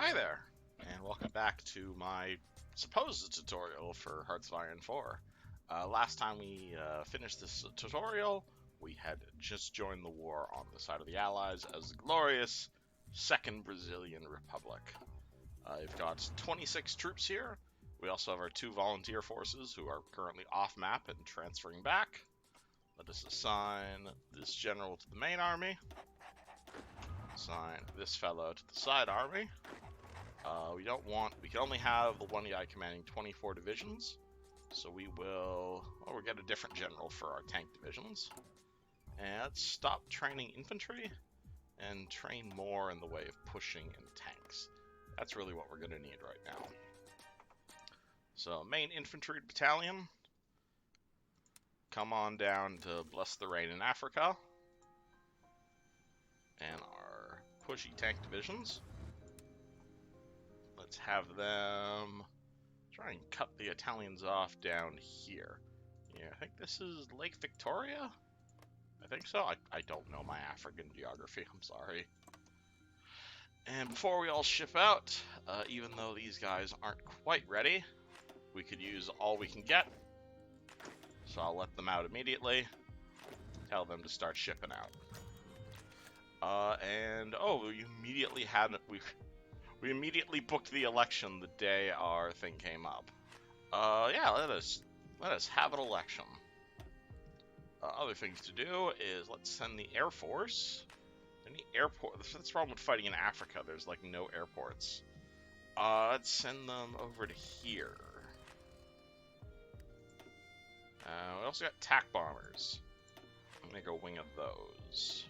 Hi there, and welcome back to my supposed tutorial for Hearts of Iron 4. Last time we finished this tutorial, we had just joined the war on the side of the Allies as the glorious Second Brazilian Republic. We've got 26 troops here. We also have our 2 volunteer forces who are currently off map and transferring back. Let us assign this general to the main army. Assign this fellow to the side army. We can only have the one guy commanding 24 divisions, so we'll get a different general for our tank divisions. And let's stop training infantry and train more in the way of pushing and tanks. That's really what we're going to need right now. So, main infantry battalion, come on down to Bless the Rain in Africa. And our pushy tank divisions, let's have them try and cut the Italians off down here. Yeah, I think this is Lake Victoria? I think so. I don't know my African geography, I'm sorry. And before we all ship out, even though these guys aren't quite ready, we could use all we can get. So I'll let them out immediately, tell them to start shipping out. We immediately booked the election the day our thing came up. Yeah, let us have an election. Other things to do is let's send the Air Force. Any airport? That's the problem with fighting in Africa. There's like no airports. Let's send them over to here. We also got TAC bombers. I'm gonna go wing of those.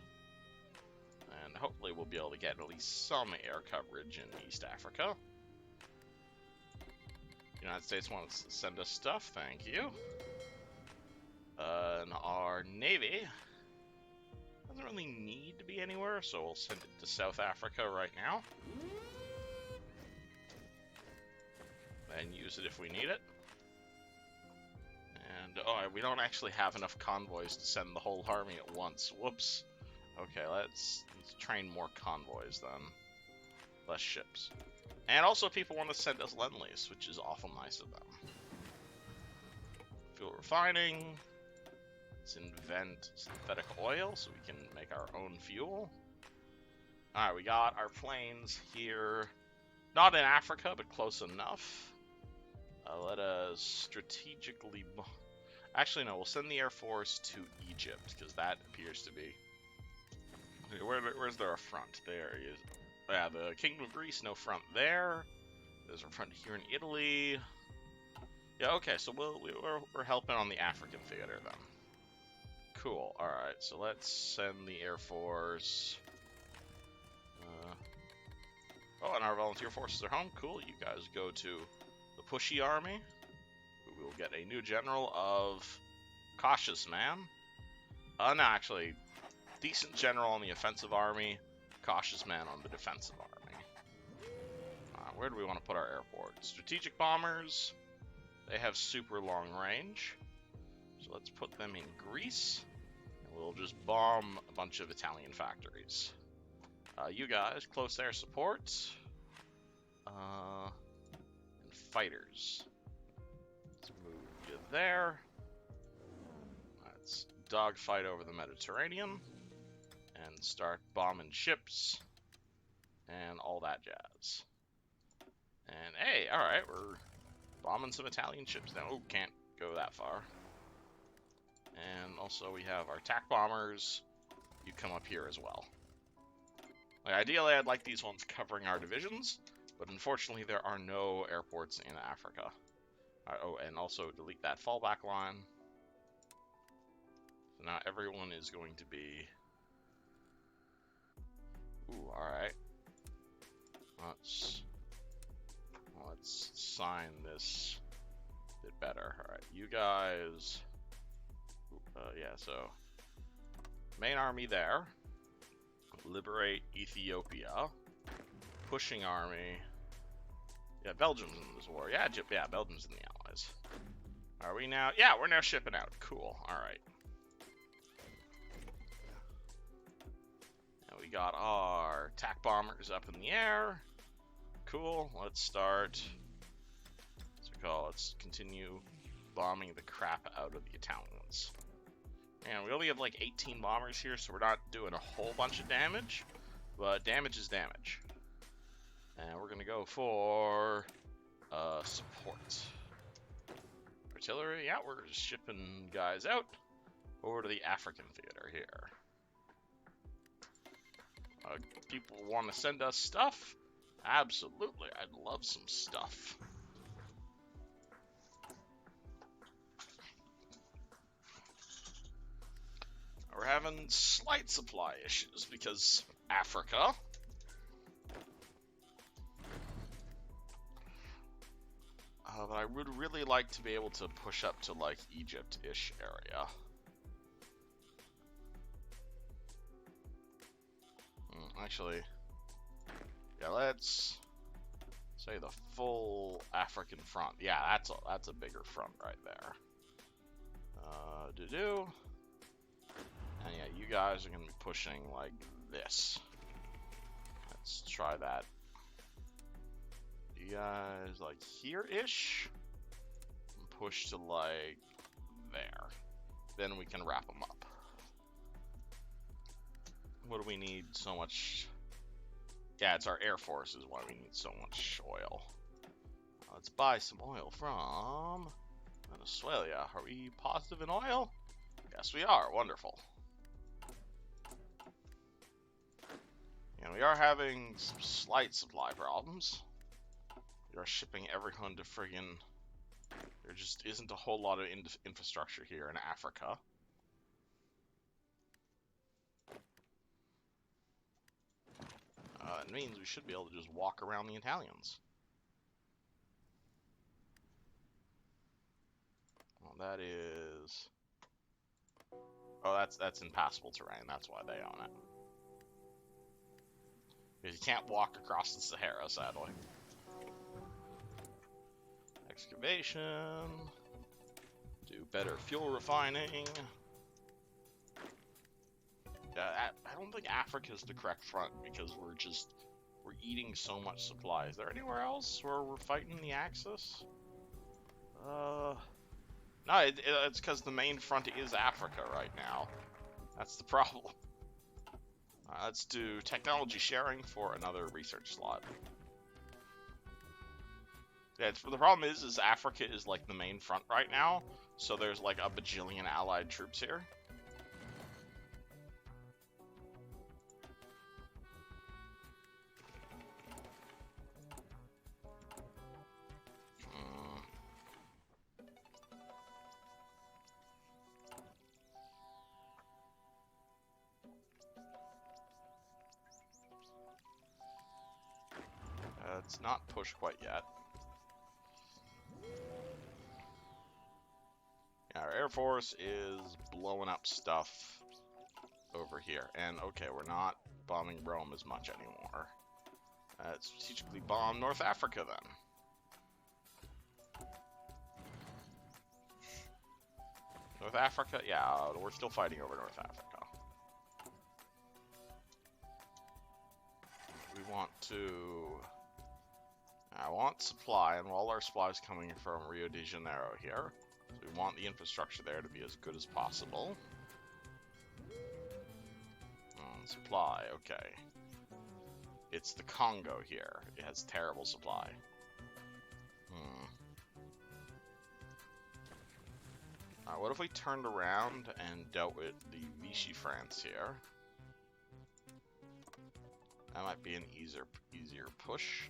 And hopefully we'll be able to get at least some air coverage in East Africa. United States wants to send us stuff, thank you. And our Navy doesn't really need to be anywhere, so we'll send it to South Africa right now. And use it if we need it. And, we don't actually have enough convoys to send the whole army at once. Whoops. Okay, let's train more convoys then. Less ships. And also people want to send us Lend-Lease, which is awful nice of them. Fuel refining. Let's invent synthetic oil so we can make our own fuel. Alright, we got our planes here. Not in Africa, but close enough. Let us strategically... Actually, no, we'll send the Air Force to Egypt, because that appears to be... Where's their front? There he is. Yeah, the Kingdom of Greece, no front there. There's a front here in Italy. Yeah, okay, so we're helping on the African theater then. Cool. All right, so let's send the Air Force. And our volunteer forces are home. Cool. You guys go to the pushy army. We will get a new general of Cautious Man. No, actually. Decent general on the offensive army, cautious man on the defensive army. Where do we want to put our airport? Strategic bombers, they have super long range. So let's put them in Greece, and we'll just bomb a bunch of Italian factories. You guys, close air support, and fighters. Let's move you there. Let's dogfight over the Mediterranean. And start bombing ships and all that jazz. And hey, alright, we're bombing some Italian ships now. Oh, can't go that far. And also we have our TAC bombers. You come up here as well. Like, ideally, I'd like these ones covering our divisions, but unfortunately there are no airports in Africa. And also delete that fallback line. So now everyone is going to be... Ooh, alright. Let's sign this a bit better. Alright, you guys... yeah, so... Main army there. Liberate Ethiopia. Pushing army. Yeah, Belgium's in this war. Yeah, Belgium's in the Allies. Are we now? Yeah, we're now shipping out. Cool, alright. We got our TAC bombers up in the air. cool. Let's start. Let's continue bombing the crap out of the Italians. And we only have like 18 bombers here, so we're not doing a whole bunch of damage, but damage is damage. And we're gonna go for support. Artillery, yeah, we're just shipping guys out over to the African theater here. People want to send us stuff? Absolutely, I'd love some stuff. We're having slight supply issues because Africa. But I would really like to be able to push up to like Egypt-ish area. Actually, yeah, let's say the full African front. Yeah, that's a bigger front right there. And yeah, you guys are gonna be pushing like this. Let's try that. You guys like here-ish, push to like there. Then we can wrap them up. What do we need so much? Yeah, it's our Air Force is why we need so much oil. Let's buy some oil from Venezuela. Are we positive in oil? Yes, we are. Wonderful. And we are having some slight supply problems. We are shipping everyone to friggin'... There just isn't a whole lot of infrastructure here in Africa. It means we should be able to just walk around the Italians. Well, that is... Oh, that's impassable terrain. That's why they own it. Because you can't walk across the Sahara, sadly. Excavation. Do better fuel refining. I don't think Africa's the correct front because we're eating so much supply. Is there anywhere else where we're fighting the Axis? No, it's because the main front is Africa right now. That's the problem. Let's do technology sharing for another research slot. Yeah, the problem is Africa is like the main front right now, so there's like a bajillion allied troops here. It's not pushed quite yet. Yeah, our Air Force is blowing up stuff over here. And okay, we're not bombing Rome as much anymore. Let's strategically bomb North Africa then. North Africa? Yeah, we're still fighting over North Africa. We want to... I want supply, and all our supply is coming from Rio de Janeiro here. So we want the infrastructure there to be as good as possible. Supply, okay. It's the Congo here. It has terrible supply. What if we turned around and dealt with the Vichy France here? That might be an easier push.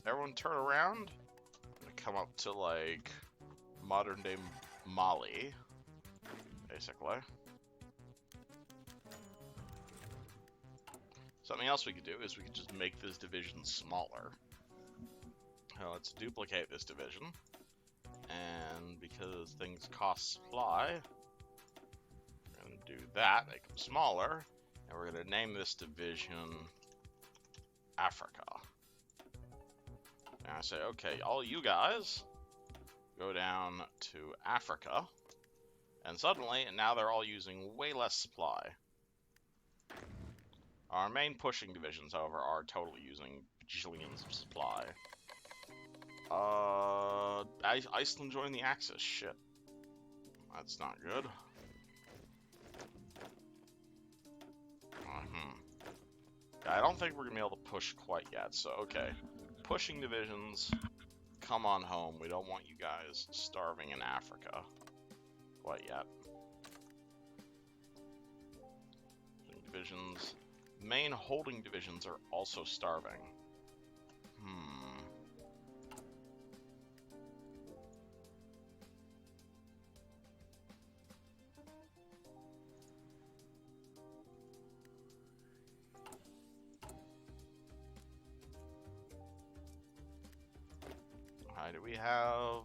Everyone turn around. I'm gonna come up to like modern day Mali, basically. Something else we could do is we could just make this division smaller. Let's duplicate this division. And because things cost supply, we're gonna do that, make them smaller, and we're gonna name this division Africa. And I say, okay, all you guys go down to Africa, And suddenly, now they're all using way less supply. Our main pushing divisions, however, are totally using bajillions of supply. Iceland joined the Axis. Shit. That's not good. I don't think we're gonna be able to push quite yet, so okay. Pushing divisions, come on home. We don't want you guys starving in Africa quite yet. Divisions. Main holding divisions are also starving. Alright, do we have...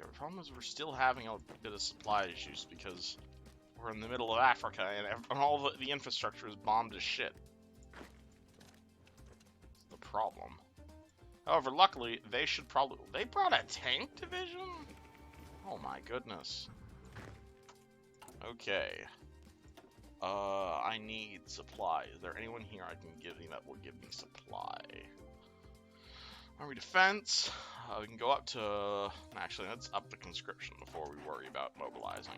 Yeah, the problem is we're still having a bit of supply issues because we're in the middle of Africa and all the infrastructure is bombed as shit. That's the problem. However, luckily, they should probably... They brought a tank division? Oh my goodness. Okay. I need supply. Is there anyone here I can give me that will give me supply? Army defense. We can go up to... Actually, let's up the conscription before we worry about mobilizing.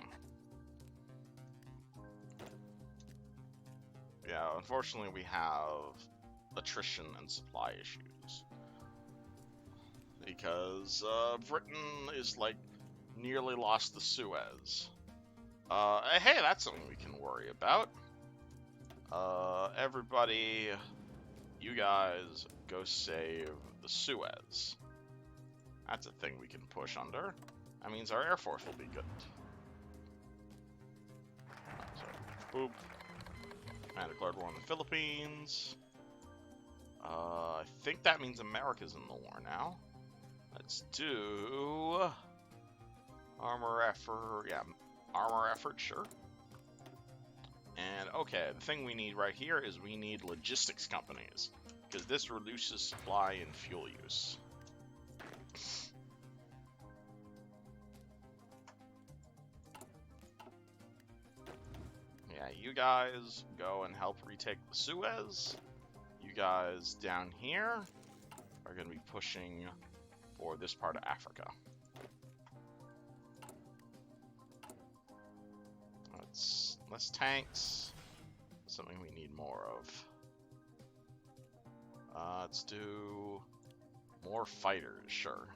Yeah, unfortunately we have attrition and supply issues. Because Britain is like nearly lost the Suez. Hey, that's something we can worry about. Everybody, you guys go save the Suez. That's a thing we can push under. That means our Air Force will be good. So, boop. And declared war on the Philippines. I think that means America's in the war now. Let's do armor effort. Yeah, armor effort, sure. And okay, the thing we need right here is we need logistics companies, because this reduces supply and fuel use. Yeah, you guys go and help retake the Suez. You guys down here are going to be pushing for this part of Africa. Let's less tanks. Something we need more of. Let's do more fighters, sure.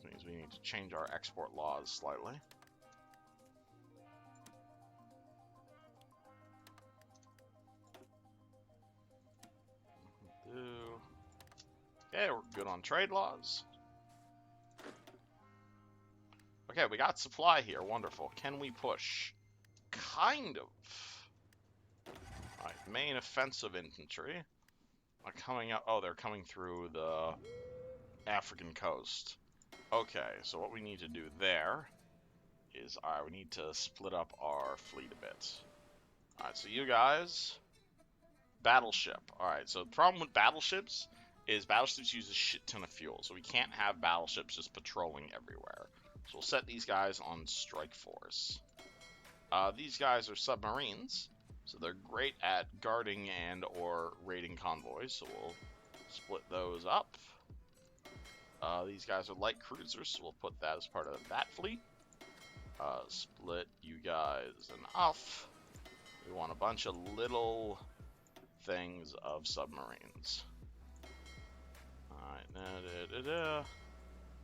Which means we need to change our export laws slightly. Okay, we're good on trade laws. Okay, we got supply here. Wonderful. Can we push? Kind of. Alright, main offensive infantry are coming out. Oh, they're coming through the African coast. Okay, so what we need to do there is, alright, we need to split up our fleet a bit. Alright, so you guys, battleship. Alright, so the problem with battleships is battleships use a shit ton of fuel, so we can't have battleships just patrolling everywhere. So we'll set these guys on strike force. These guys are submarines, so they're great at guarding and or raiding convoys, so we'll split those up. These guys are light cruisers, so we'll put that as part of that fleet. Split you guys enough. We want a bunch of little things of submarines. Alright,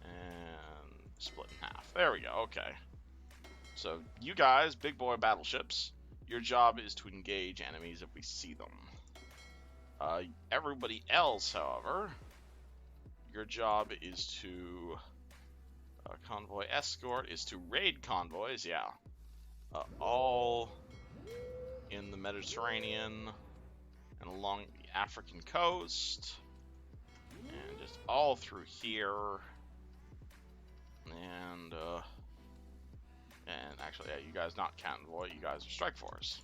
and split in half. There we go, okay. So, you guys, big boy battleships, your job is to engage enemies if we see them. Everybody else, however, your job is to... convoy escort is to raid convoys, yeah. All in the Mediterranean and along the African coast. And just all through here. And actually, yeah, you guys not convoy, you guys are strike force.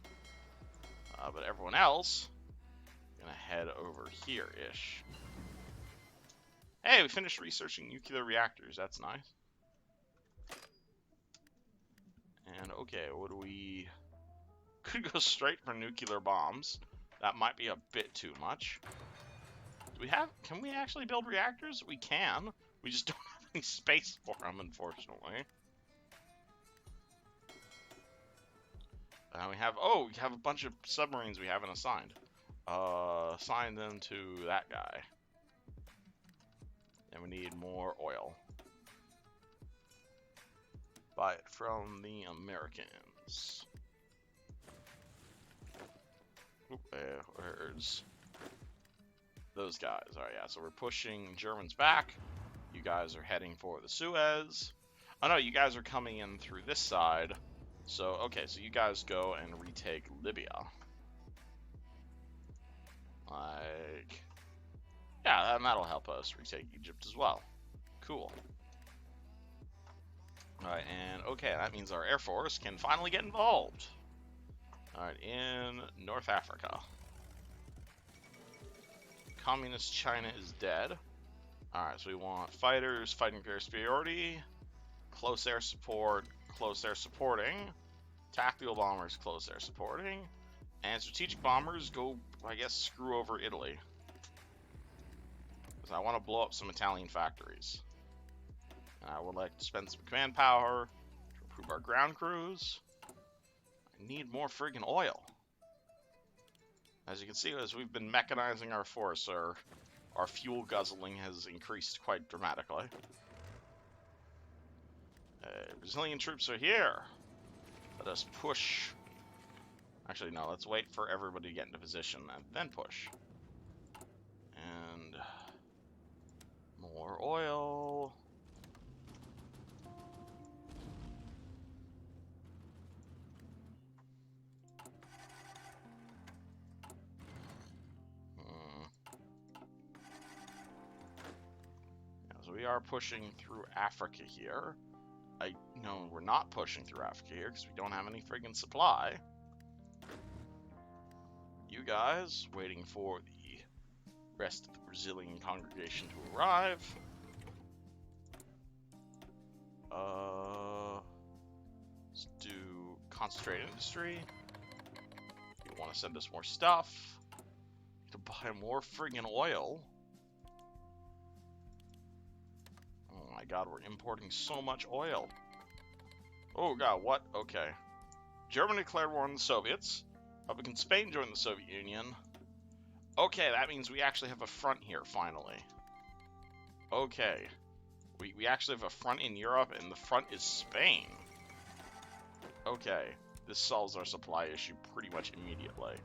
But everyone else, gonna head over here-ish. Hey, we finished researching nuclear reactors, that's nice. Okay, what do we... Could go straight for nuclear bombs. That might be a bit too much. Do we have... Can we actually build reactors? We can. We just don't have any space for them, unfortunately. We have... Oh, we have a bunch of submarines we haven't assigned. Assign them to that guy. And we need more oil. Buy it from the Americans. Oop, where's those guys? Alright, yeah, so we're pushing Germans back. You guys are heading for the Suez. Oh no, you guys are coming in through this side. So, okay, so you guys go and retake Libya. Like, yeah, that'll help us retake Egypt as well. Cool. Alright, and okay, that means our Air Force can finally get involved. Alright, in North Africa. Communist China is dead. Alright, so we want fighters, fighting air superiority, close air support, close air supporting, tactical bombers, close air supporting, and strategic bombers go, I guess, screw over Italy. Because I want to blow up some Italian factories. And I would like to spend some command power to improve our ground crews. I need more friggin' oil. As you can see, as we've been mechanizing our force, our fuel guzzling has increased quite dramatically. Brazilian troops are here. Let us push. Actually, no, let's wait for everybody to get into position and then push. And more oil. So we are pushing through Africa here. No, we're not pushing through Africa here because we don't have any friggin' supply. You guys waiting for the rest of the Brazilian congregation to arrive. Let's do concentrated industry. You want to send us more stuff to buy more friggin' oil. Oh my god, we're importing so much oil. Oh god, what? Okay. Germany declared war on the Soviets. Republican Spain joined the Soviet Union. Okay, that means we actually have a front here, finally. Okay. We actually have a front in Europe, and the front is Spain. Okay. This solves our supply issue pretty much immediately.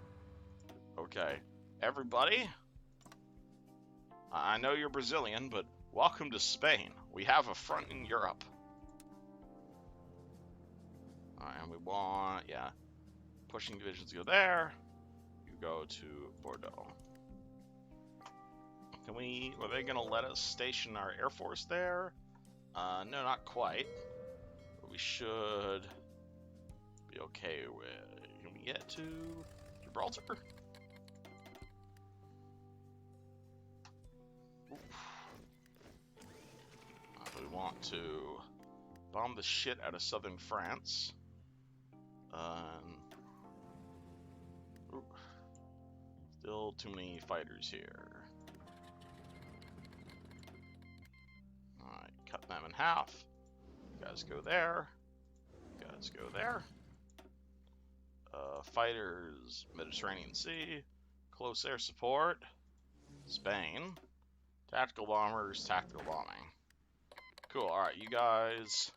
Okay. Everybody, I know you're Brazilian, but welcome to Spain. We have a front in Europe. Alright, and we want, yeah, pushing divisions go there. You go to Bordeaux. Were they gonna let us station our Air Force there? No, not quite. But we should be okay with, can we get to Gibraltar? We want to bomb the shit out of southern France. Still too many fighters here. Alright, cut them in half. You guys go there. You guys go there. Fighters, Mediterranean Sea. Close air support. Spain. Tactical bombers, tactical bombing. Cool, alright, you guys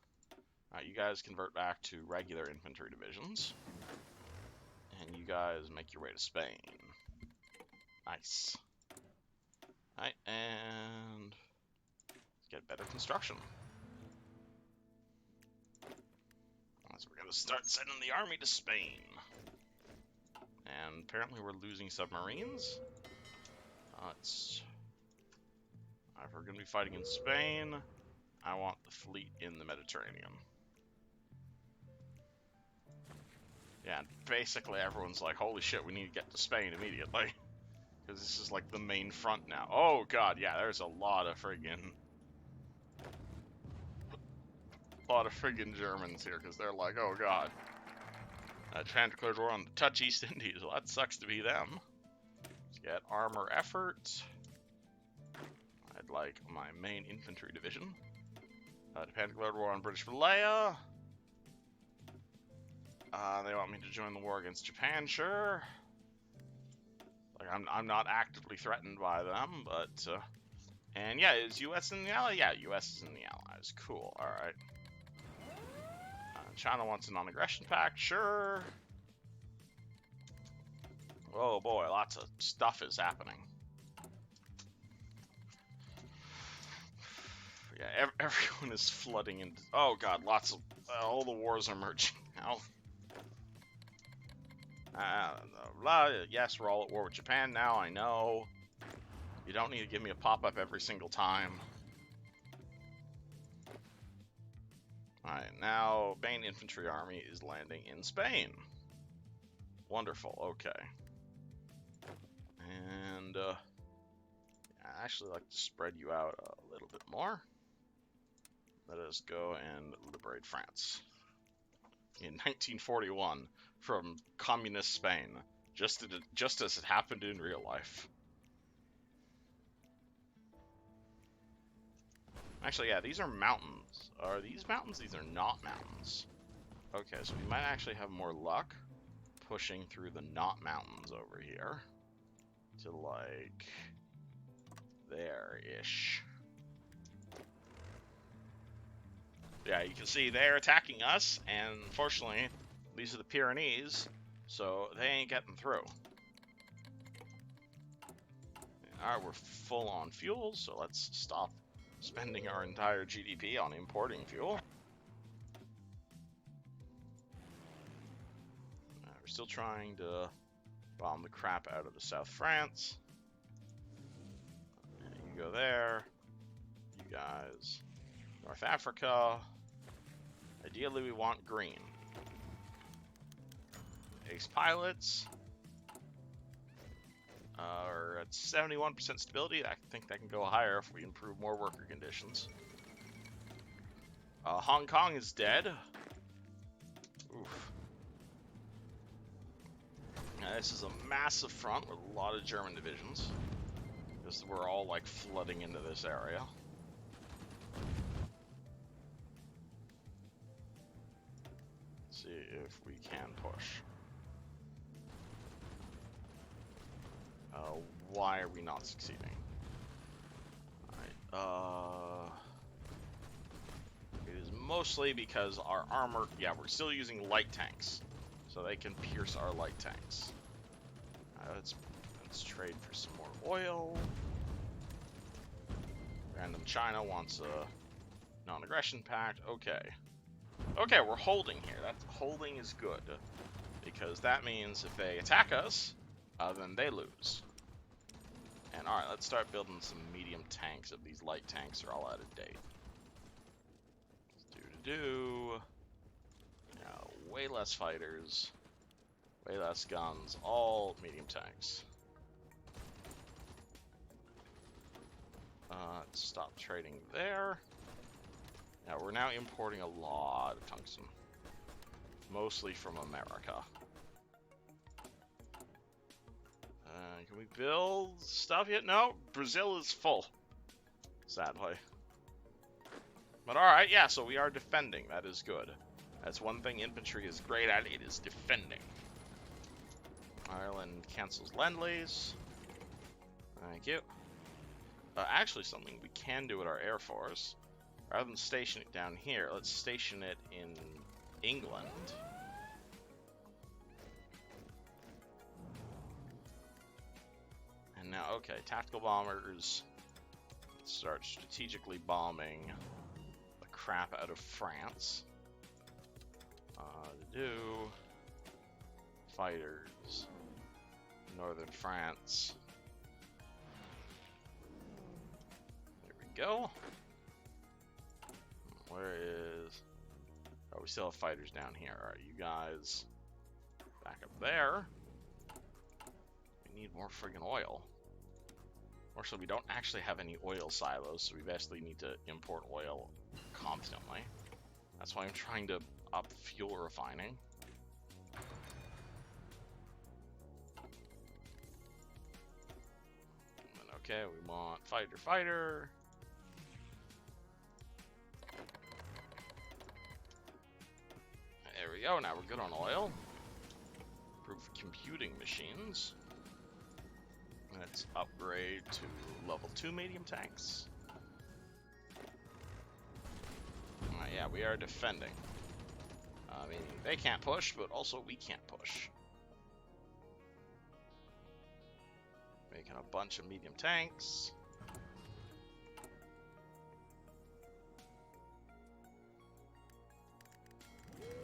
convert back to regular infantry divisions. And you guys make your way to Spain. Nice. Alright, and let's get better construction. So we're gonna start sending the army to Spain. And apparently we're losing submarines. If we're gonna be fighting in Spain, I want the fleet in the Mediterranean. Yeah, and basically everyone's like, holy shit, we need to get to Spain immediately. Because this is like the main front now. Oh god, yeah, there's a lot of friggin' a lot of friggin' Germans here, because they're like, oh god. Japan declared war on the Dutch East Indies. Well, that sucks to be them. Let's get armor effort. I'd like my main infantry division. Japan declared war on British Malaya. They want me to join the war against Japan, sure. Like, I'm not actively threatened by them, but, and yeah, is US in the Allies? Yeah, US is in the Allies. Cool, alright. China wants a non-aggression pact, sure. Oh boy, lots of stuff is happening. Yeah, everyone is flooding into... Oh god, lots of... all the wars are merging now. Yes, we're all at war with Japan now, I know. You don't need to give me a pop-up every single time. Alright, now Main Infantry Army is landing in Spain. Wonderful, okay. And, I actually like to spread you out a little bit more. Let us go and liberate France. In 1941, from communist Spain, just as it happened in real life. Actually, yeah, these are mountains. Are these mountains? These are not mountains. Okay, so we might actually have more luck pushing through the not mountains over here to, like, there-ish. Yeah, you can see they're attacking us, and unfortunately, these are the Pyrenees, so they ain't getting through. Alright, we're full on fuel, so let's stop spending our entire GDP on importing fuel. We're still trying to bomb the crap out of the South France. You go there. You guys, North Africa. Ideally, we want green. Ace pilots are at 71% stability. I think that can go higher if we improve more worker conditions. Hong Kong is dead. Oof. Now, this is a massive front with a lot of German divisions, because we're all like flooding into this area. Let's see if we can push. Why are we not succeeding? Alright, it is mostly because our armor, yeah, we're still using light tanks, so they can pierce our light tanks. Let's trade for some more oil. Random China wants a non-aggression pact. Okay. Okay, we're holding here. That holding is good, because that means if they attack us, then they lose. And alright, let's start building some medium tanks if these light tanks are all out of date. Yeah, way less fighters, way less guns, all medium tanks. Let's stop trading there. Now we're now importing a lot of tungsten, mostly from America. Can we build stuff yet? No, Brazil is full, sadly. But alright, yeah, so we are defending. That is good. That's one thing infantry is great at. It is defending. Ireland cancels Lend-Lease. Thank you. Actually, something we can do with our Air Force, rather than station it down here, let's station it in England. And now, okay, tactical bombers start strategically bombing the crap out of France. Fighters, northern France. There we go. Where is... Oh, we still have fighters down here. Alright, you guys back up there. We need more friggin' oil. Fortunately, we don't actually have any oil silos, so we basically need to import oil constantly. That's why I'm trying to up fuel refining. And okay, we want fighter. There we go, now we're good on oil. Improve computing machines. Let's upgrade to level 2 medium tanks. Yeah, we are defending. Meaning they can't push, but also we can't push. Making a bunch of medium tanks.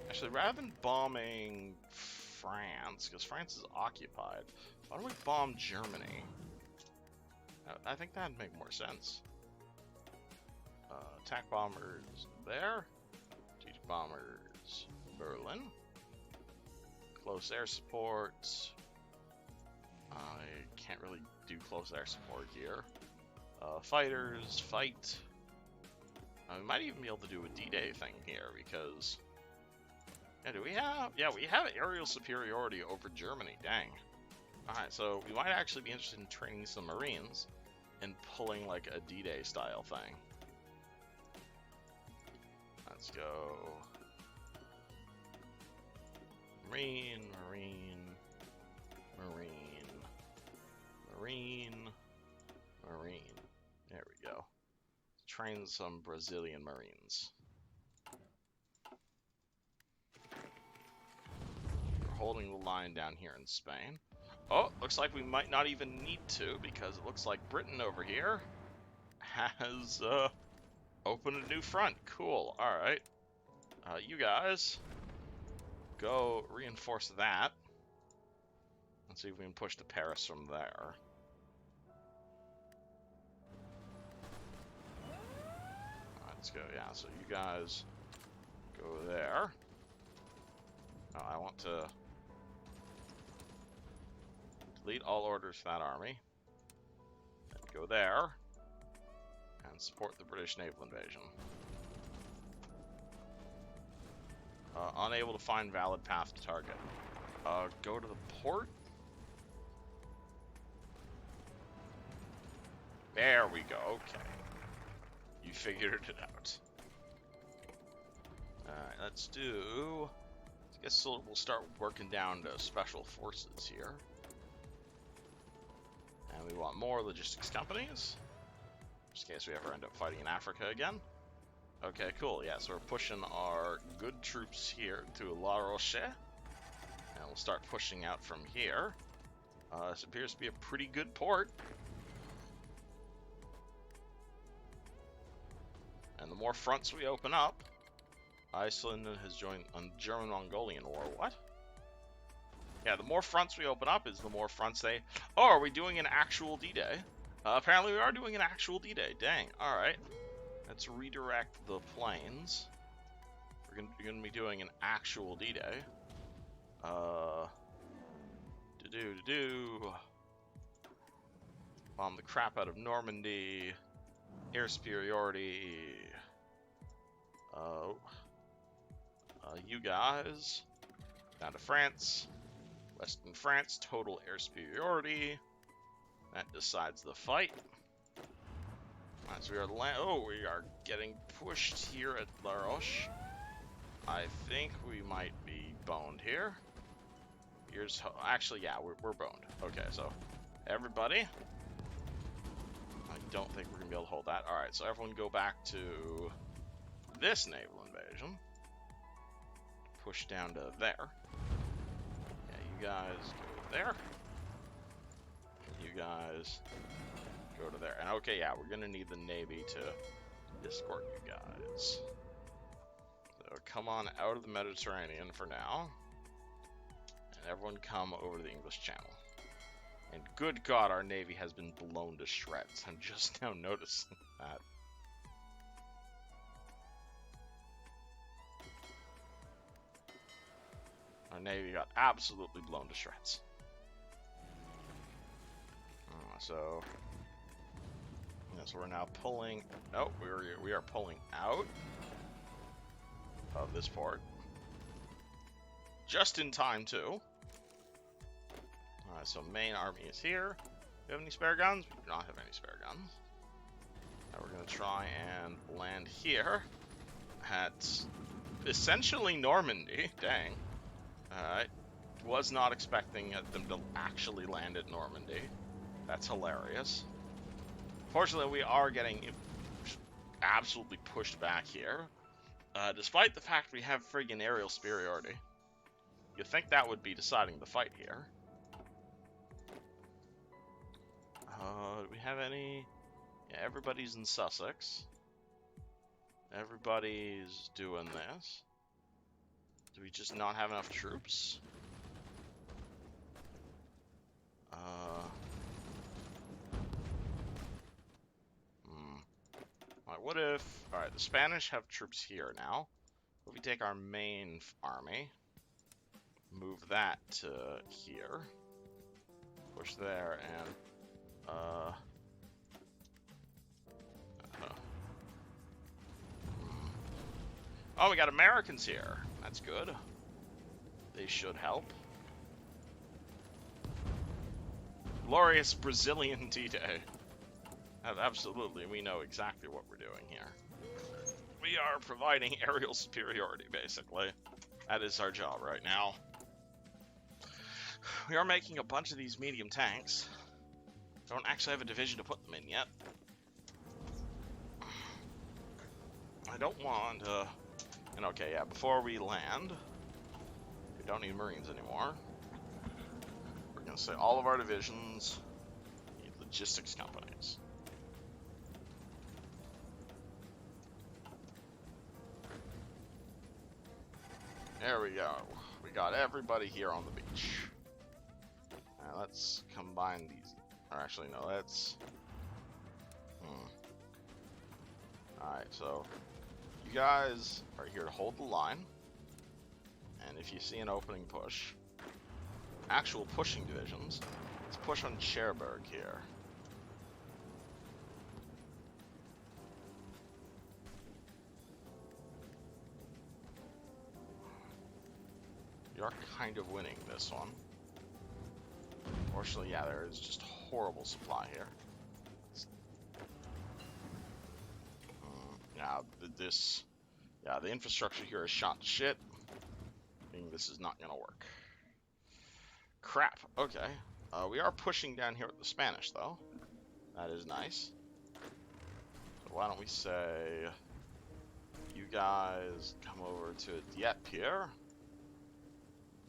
Actually, rather than bombing France, because France is occupied, why don't we bomb Germany? I think that'd make more sense. Attack bombers there. Strategic bombers Berlin. Close air support. I can't really do close air support here. Fighters, fight. We might even be able to do a D-Day thing here because... Yeah, do we have... Yeah, we have aerial superiority over Germany. Dang. Alright, so we might actually be interested in training some Marines and pulling like a D-Day style thing. Let's go. Marine. There we go. Train some Brazilian Marines. We're holding the line down here in Spain. Oh, looks like we might not even need to, because it looks like Britain over here has opened a new front. Cool. Alright. You guys go reinforce that. Let's see if we can push to Paris from there. Let's go, yeah, so you guys go there. Oh, I want to delete all orders for that army. And go there. And support the British naval invasion. Unable to find valid path to target. Go to the port. There we go, okay. You figured it out. Alright, let's do... I guess we'll start working down to special forces here. And we want more logistics companies. Just in case we ever end up fighting in Africa again. Okay, cool. Yeah, so we're pushing our good troops here to La Roche. And we'll start pushing out from here. This appears to be a pretty good port. And the more fronts we open up... Iceland has joined on German-Mongolian War. What? Yeah, the more fronts we open up is the more fronts they... Oh, are we doing an actual D-Day? Apparently we are doing an actual D-Day. Dang. Alright. Let's redirect the planes. We're gonna be doing an actual D-Day. Bomb the crap out of Normandy. Air superiority. You guys. Down to France. Western France, total air superiority. That decides the fight. Alright, so we are getting pushed here at La Roche. I think we might be boned here. Actually, yeah, we're boned. Okay, so everybody. I don't think we're gonna be able to hold that. Alright, so everyone go back to this naval invasion. Push down to there. Yeah, you guys go there. And you guys go to there. And okay, yeah, we're gonna need the Navy to escort you guys. So come on out of the Mediterranean for now. And everyone come over to the English Channel. And good God, our Navy has been blown to shreds. I'm just now noticing that. Our Navy got absolutely blown to shreds. So we're now pulling. Oh, we are pulling out. of this port. Just in time, too. Alright, so main army is here. Do you have any spare guns? We do not have any spare guns. Now we're going to try and land here at essentially Normandy. Dang. Alright. Was not expecting them to actually land at Normandy. That's hilarious. Fortunately, we are getting absolutely pushed back here. Despite the fact we have friggin' aerial superiority. You'd think that would be deciding the fight here. Do we have any? Yeah, everybody's in Sussex. Everybody's doing this. Do we just not have enough troops? Alright, what if... Alright, the Spanish have troops here now. What if we take our main army, move that to here, push there, and... Oh, we got Americans here. That's good. They should help. Glorious Brazilian D-Day. Absolutely, we know exactly what we're doing here. We are providing aerial superiority, basically. That is our job right now. We are making a bunch of these medium tanks. Don't actually have a division to put them in yet. I don't want to... And okay, yeah, before we land, we don't need Marines anymore. We're going to say all of our divisions need logistics companies. There we go. We got everybody here on the beach. Now let's combine these. Or actually, no, let's... Alright, so you guys are here to hold the line. And if you see an opening push, actual pushing divisions, let's push on Cherbourg here. You're kind of winning this one. Unfortunately, yeah, there is just horrible supply here. Yeah, the infrastructure here is shot to shit. Meaning this is not gonna work. Crap. Okay. We are pushing down here with the Spanish, though. That is nice. So why don't we say, you guys come over to Dieppe here.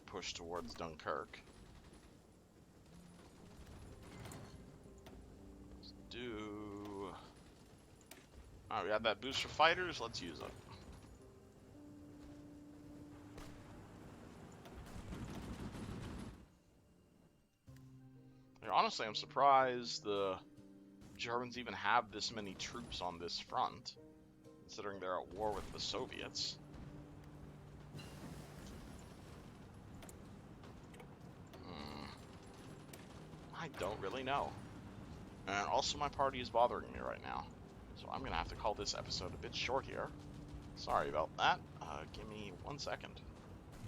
Push towards Dunkirk. Let's do... Alright, we have that boost for fighters. Let's use it. Honestly, I'm surprised the Germans even have this many troops on this front, considering they're at war with the Soviets. I don't really know. And also my party is bothering me right now. So I'm going to have to call this episode a bit short here. Sorry about that. Give me 1 second.